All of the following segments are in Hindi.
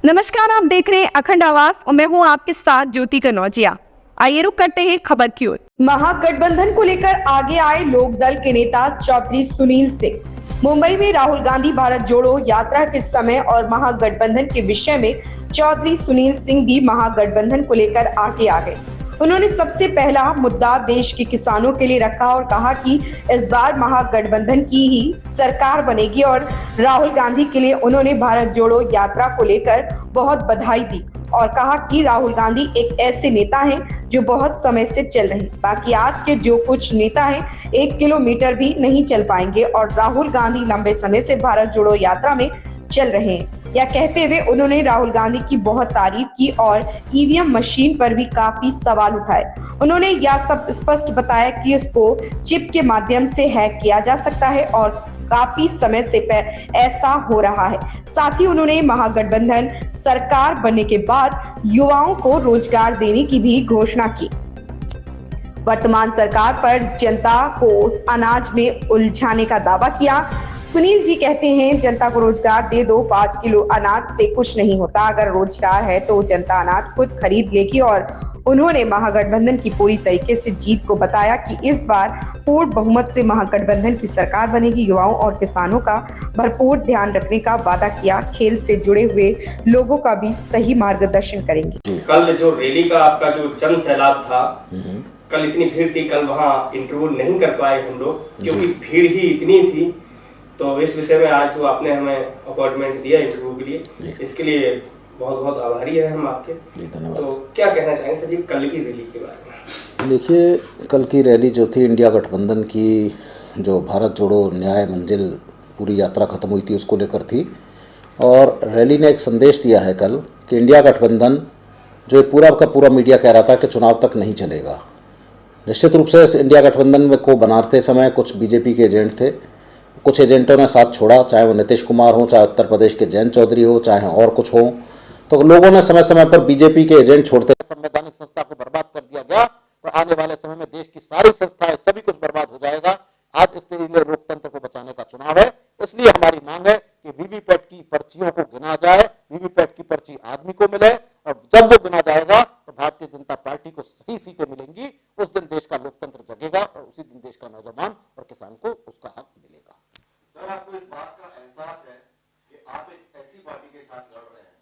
नमस्कार, आप देख रहे हैं अखंड आवाज और मैं हूं आपके साथ ज्योति कनौजिया। आइए रुक करते हैं खबर की ओर। महागठबंधन को लेकर आगे आए लोक दल के नेता चौधरी सुनील सिंह। मुंबई में राहुल गांधी भारत जोड़ो यात्रा के समय और महागठबंधन के विषय में चौधरी सुनील सिंह भी महागठबंधन को लेकर आगे आ गए। उन्होंने सबसे पहला मुद्दा देश के किसानों के लिए रखा और कहा कि इस बार महागठबंधन की ही सरकार बनेगी और राहुल गांधी के लिए उन्होंने भारत जोड़ो यात्रा को लेकर बहुत बधाई दी और कहा कि राहुल गांधी एक ऐसे नेता हैं जो बहुत समय से चल रहे हैं। बाकी आज के जो कुछ नेता हैं 1 किलोमीटर भी नहीं चल पाएंगे और राहुल गांधी लंबे समय से भारत जोड़ो यात्रा में चल रहे हैं। यह कहते हुए उन्होंने राहुल गांधी की बहुत तारीफ की और ईवीएम मशीन पर भी काफी सवाल उठाए। उन्होंने यह सब स्पष्ट बताया कि इसको चिप के माध्यम से हैक किया जा सकता है और काफी समय से ऐसा हो रहा है। साथ ही उन्होंने महागठबंधन सरकार बनने के बाद युवाओं को रोजगार देने की भी घोषणा की। वर्तमान सरकार पर जनता को अनाज में उलझाने का दावा किया। सुनील जी कहते हैं, जनता को रोजगार दे दो, 5 किलो अनाज से कुछ नहीं होता। अगर रोजगार है तो जनता अनाज खुद खरीद लेगी। और उन्होंने महागठबंधन की पूरी तरीके से जीत को बताया कि इस बार पूर्ण बहुमत से महागठबंधन की सरकार बनेगी। युवाओं और किसानों का भरपूर ध्यान रखने का वादा किया। खेल से जुड़े हुए लोगों का भी सही मार्गदर्शन करेंगे। कल जो रैली का आपका जो जन सैलाब था, कल इतनी भीड़ थी, कल वहाँ इंटरव्यू नहीं कर पाए हम लोग क्योंकि भीड़ ही इतनी थी। तो इस विषय में आज जो आपने हमें अपॉइंटमेंट दिया इंटरव्यू के लिए, इसके लिए बहुत बहुत आभारी है हम आपके। धन्यवाद। तो क्या कहना चाहेंगे सर जी कल की रैली के बारे में? देखिए, कल की रैली जो थी इंडिया गठबंधन की, जो भारत जोड़ो न्याय मंजिल पूरी यात्रा खत्म हुई थी उसको लेकर थी। और रैली ने एक संदेश दिया है कल कि इंडिया गठबंधन, जो पूरा का पूरा मीडिया कह रहा था कि चुनाव तक नहीं चलेगा, निश्चित रूप से इस इंडिया गठबंधन में को बनाते समय कुछ बीजेपी के एजेंट थे, कुछ एजेंटों ने साथ छोड़ा, चाहे वो नीतीश कुमार हो, चाहे उत्तर प्रदेश के जयंत चौधरी हो, चाहे और कुछ हो। तो लोगों ने समय समय पर बीजेपी के एजेंट छोड़ते संवैधानिक संस्था को बर्बाद कर दिया गया, तो आने वाले समय में देश की सारी संस्थाएं सभी कुछ बर्बाद हो जाएगा। आज इसके लिए लोकतंत्र को बचाने का चुनाव है, इसलिए हमारी मांग है कि वीवीपैट की पर्चियों को गिना जाए, वीवीपैट की पर्ची आदमी को मिले, और जब वो गिना जाएगा तो भारतीय जनता पार्टी को सही सीटें मिलेंगी। उस दिन देश का लोकतंत्र जगेगा और उसी दिन देश का नौजवान और किसान को उसका हक मिलेगा। सर, आपको इस बात का एहसास है कि आप एक ऐसी पार्टी के साथ लड़ रहे हैं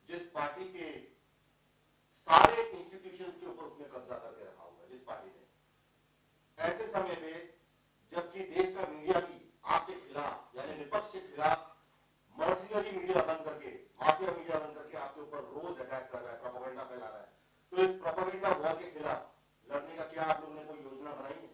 जिस पार्टी के सारे इंस्टीट्यूशंस के ऊपर उसने कब्जा करके रखा हुआ है, जिस पार्टी ने, ऐसे समय में जबकि देश का मीडिया भी आपके खिलाफ यानी विपक्ष के खिलाफ मर्सिनरी मीडिया बन करके, माफिया मीडिया बन करके आपके ऊपर रोज अटैक कर रहा है, प्रोपेगेंडा फैला रहा है, तो इस प्रोपेगेंडा वॉर के खिलाफ लड़ने का क्या आप लोगों ने कोई योजना बनाई है?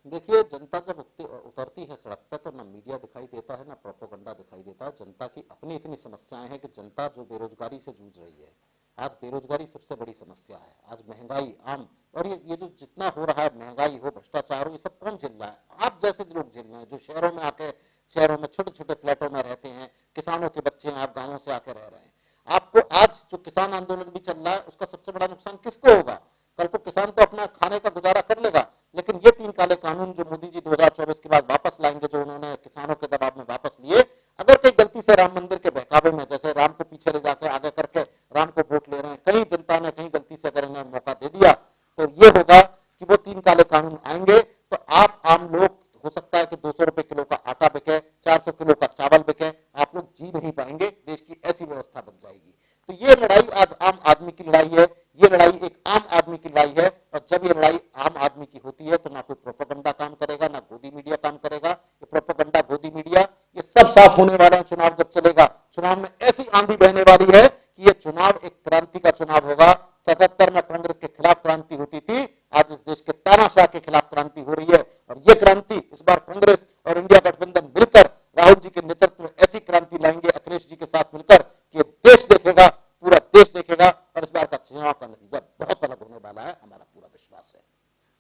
देखिए, जनता जब उतरती है सड़क पर तो ना मीडिया दिखाई देता है, ना प्रोपेगेंडा दिखाई देता है। जनता की अपनी इतनी समस्याएं हैं कि जनता जो बेरोजगारी से जूझ रही है, आज बेरोजगारी सबसे बड़ी समस्या है। आज महंगाई आम, और ये जो जितना हो रहा है, महंगाई हो, भ्रष्टाचार हो, ये सब कौन झेल रहा है? आप जैसे लोग झेल रहे हैं, जो शहरों में आके, शहरों में छोटे छोटे फ्लैटों में रहते हैं, किसानों के बच्चे हैं, आप गाँवों से आके रह रहे हैं। आपको आज जो किसान आंदोलन भी चल रहा है, उसका सबसे बड़ा नुकसान किसको होगा? कल को किसान तो अपना खाने का गुजारा कर लेगा, लेकिन ये 3 काले कानून जो मोदी जी 2024 के बाद वापस लाएंगे, जो उन्होंने किसानों के दबाव में वापस लिए, अगर कई गलती से राम मंदिर के बहकावे में, जैसे राम को पीछे ले जाके आगे करके राम को वोट ले रहे हैं, कहीं जनता ने कहीं गलती से अगर इन्हें मौका दे दिया, तो ये होगा कि वो 3 काले कानून आएंगे, तो आप आम लोग, हो सकता है कि 200 रुपए किलो का आटा बिके, 400 किलो का चावल बिके, आप लोग जी नहीं पाएंगे। देश की ऐसी व्यवस्था बन जाएगी। तो ये लड़ाई आज आम आदमी की लड़ाई है, ये लड़ाई एक आम आदमी की लड़ाई है। और जब ये लड़ाई आम आदमी की होती है तो ना कोई प्रोपेगेंडा काम करेगा, ना गोदी मीडिया काम करेगा। ये प्रोपेगेंडा, गोदी मीडिया, ये सब साफ होने वाला है। चुनाव जब चलेगा, चुनाव में ऐसी आंधी बहने वाली है कि ये चुनाव एक क्रांति का चुनाव होगा। 77 में कांग्रेस के खिलाफ क्रांति होती थी, आज इस देश के तानाशाह के खिलाफ क्रांति हो रही है। और ये क्रांति इस बार कांग्रेस और इंडिया गठबंधन मिलकर राहुल जी के नेतृत्व में ऐसी क्रांति लाएंगे, अखिलेश जी के साथ मिलकर, कि देश देखेगा, पूरा देश देखेगा। और इस बार का चुनाव का नतीजा बहुत अलग होने वाला है, हमारा पूरा विश्वास है।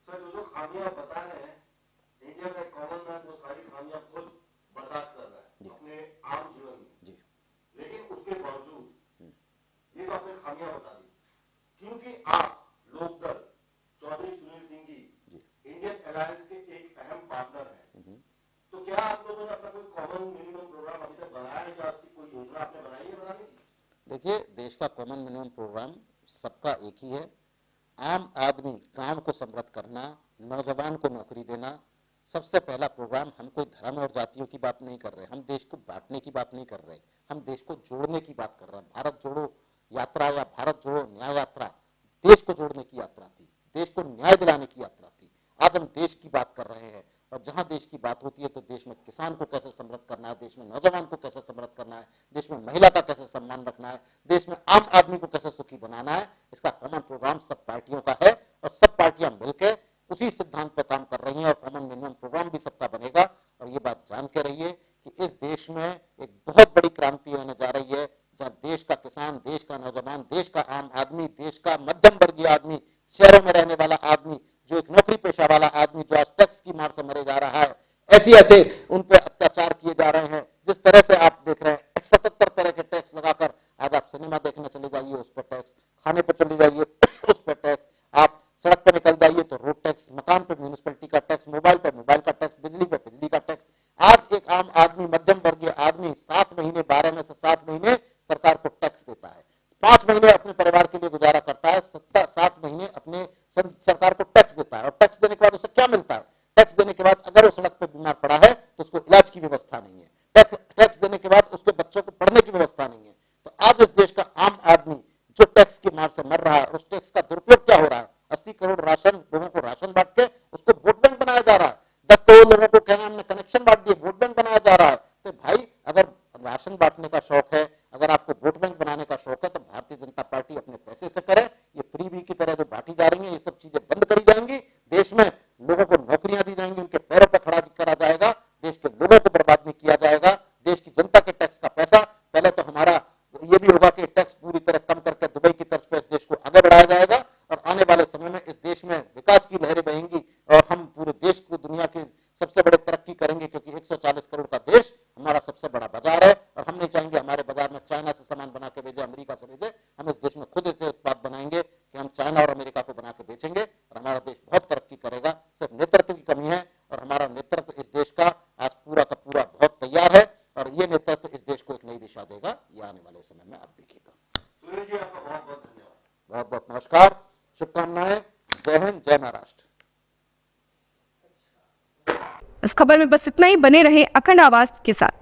सर, जो खामियां बता रहे हैं, इंडिया का एक कॉमन मैन वो सारी खामियां खुद बर्दाश्त कर रहा है अपने आम जीवन में जी। लेकिन उसके बावजूद ये तो आपने खामियां बता दी, क्योंकि आप लोकदल चौधरी सुनील सिंह जी इंडियन अलायंस के एक अहम पार्टनर हैं, तो क्या आप लोगों ने अपना कोई कॉमन मिनिमम प्रोग्राम अभी तक बनाया है, या उसकी कोई योजना आपने बनाई है बनाने की? देखिए, देश का कॉमन मिनिमम प्रोग्राम सबका एक ही है। आम आदमी गांव को समृद्ध करना, नौजवान को नौकरी देना, सबसे पहला प्रोग्राम। हम कोई धर्म और जातियों की बात नहीं कर रहे, हम देश को बांटने की बात नहीं कर रहे, हम देश को जोड़ने की बात कर रहे हैं। भारत जोड़ो यात्रा या भारत जोड़ो न्याय यात्रा देश को जोड़ने की यात्रा थी, देश को न्याय दिलाने की यात्रा थी। आज हम देश की बात कर रहे हैं, और जहां देश की बात होती है तो देश में किसान को कैसे समृद्ध करना है, देश में नौजवान को कैसे समृद्ध करना है, देश में महिला का कैसे सम्मान रखना है, देश में आम आदमी को कैसे सुखी बनाना है, इसका कॉमन प्रोग्राम सब पार्टियों का है। और सब पार्टियां मिलकर उसी सिद्धांत पर काम कर रही हैं, और कॉमन मिनिमम प्रोग्राम भी सबका बनेगा। और ये बात जान के रहिए कि इस देश में एक बहुत बड़ी क्रांति होने जा रही है, जहां देश का किसान, देश का नौजवान, देश का आम आदमी, देश का मध्यम वर्गीय आदमी, शहरों में रहने वाला आदमी, जो एक नौकरी पेशा वाला आदमी जो आज टैक्स की मार से मरे जा रहा है, ऐसे उन पर अत्याचार किए जा रहे हैं। जिस तरह से आप देख रहे हैं 77 तरह के टैक्स लगाकर, आज आप सिनेमा देखने चले जाइए उस पर टैक्स, खाने पर चले जाइए उस पर टैक्स, आप सड़क पर निकल जाइए तो रोड टैक्स, मकान पे म्यूनिसिपैलिटी का टैक्स, मोबाइल पे मोबाइल का टैक्स, बिजली पे बिजली का टैक्स। आज एक आम आदमी, मध्यम वर्गीय आदमी 7 महीने, 12 में से 7 महीने सरकार को टैक्स देता है, 5 महीने अपने परिवार के लिए गुजारा करता है, 7 महीने अपने सरकार को टैक्स देता है। और टैक्स देने के बाद उसे क्या मिलता है? टैक्स देने के बाद अगर वो सड़क पर बीमार पड़ा है तो उसको इलाज की व्यवस्था नहीं है, टैक्स देने के बाद उसके बच्चों को पढ़ने की व्यवस्था नहीं है। तो आज इस देश का आम आदमी जो टैक्स की मार से मर रहा है, उस टैक्स का दुरुपयोग क्या हो रहा है? 80 करोड़ राशन लोगों को राशन बांट के उसको वोट बैंक बनाया जा रहा है। 10 करोड़ लोगों को कहना हमने कनेक्शन बांट दिए, वोट बैंक बनाया जा रहा है। तो भाई, अगर राशन बांटने का शौक है, अगर आपको वोट बैंक बनाने का शौक है, तो भारतीय जनता पार्टी अपने पैसे से करे। ये फ्री बी की तरह जो बांटी जा रही है, ये सब चीजें बंद करी जाएंगी। देश में लोगों को नौकरियां दी जाएंगी, उनके पैरों पर खड़ा करा जाएगा, देश के लोगों को बर्बाद नहीं किया जाएगा। देश की जनता के टैक्स का पैसा, पहले तो हमारा ये भी होगा कि टैक्स पूरी तरह कम करके दुबई की तर्ज पर इस देश को आगे बढ़ाया जाएगा, और आने वाले समय में इस देश में विकास की लहरें बहेंगी, और हम पूरे देश को दुनिया के सबसे बड़े तरक्की करेंगे, क्योंकि 140 करोड़ का देश हमारा सबसे बड़ा बाजार है। और हम नहीं चाहेंगे हमारे बाजार में चाइना से सामान बना के भेजे, अमेरिका से भेजे। हम इस देश में खुद ऐसे उत्पाद बनाएंगे कि हम चाइना और अमेरिका को बना के बेचेंगे, और हमारा देश बहुत तरक्की करेगा। सिर्फ नेतृत्व की कमी है, और हमारा नेतृत्व इस देश का आज पूरा का पूरा बहुत तैयार है, और ये नेतृत्व इस देश को एक नई दिशा देगा। ये आने वाले समय में आप देखिएगा। सुनील जी, आपका बहुत बहुत धन्यवाद। बहुत बहुत नमस्कार, शुभकामनाएं, जय हिंद, जय महाराष्ट्र। इस खबर में बस इतना ही। बने रहे अखंड आवाज के साथ।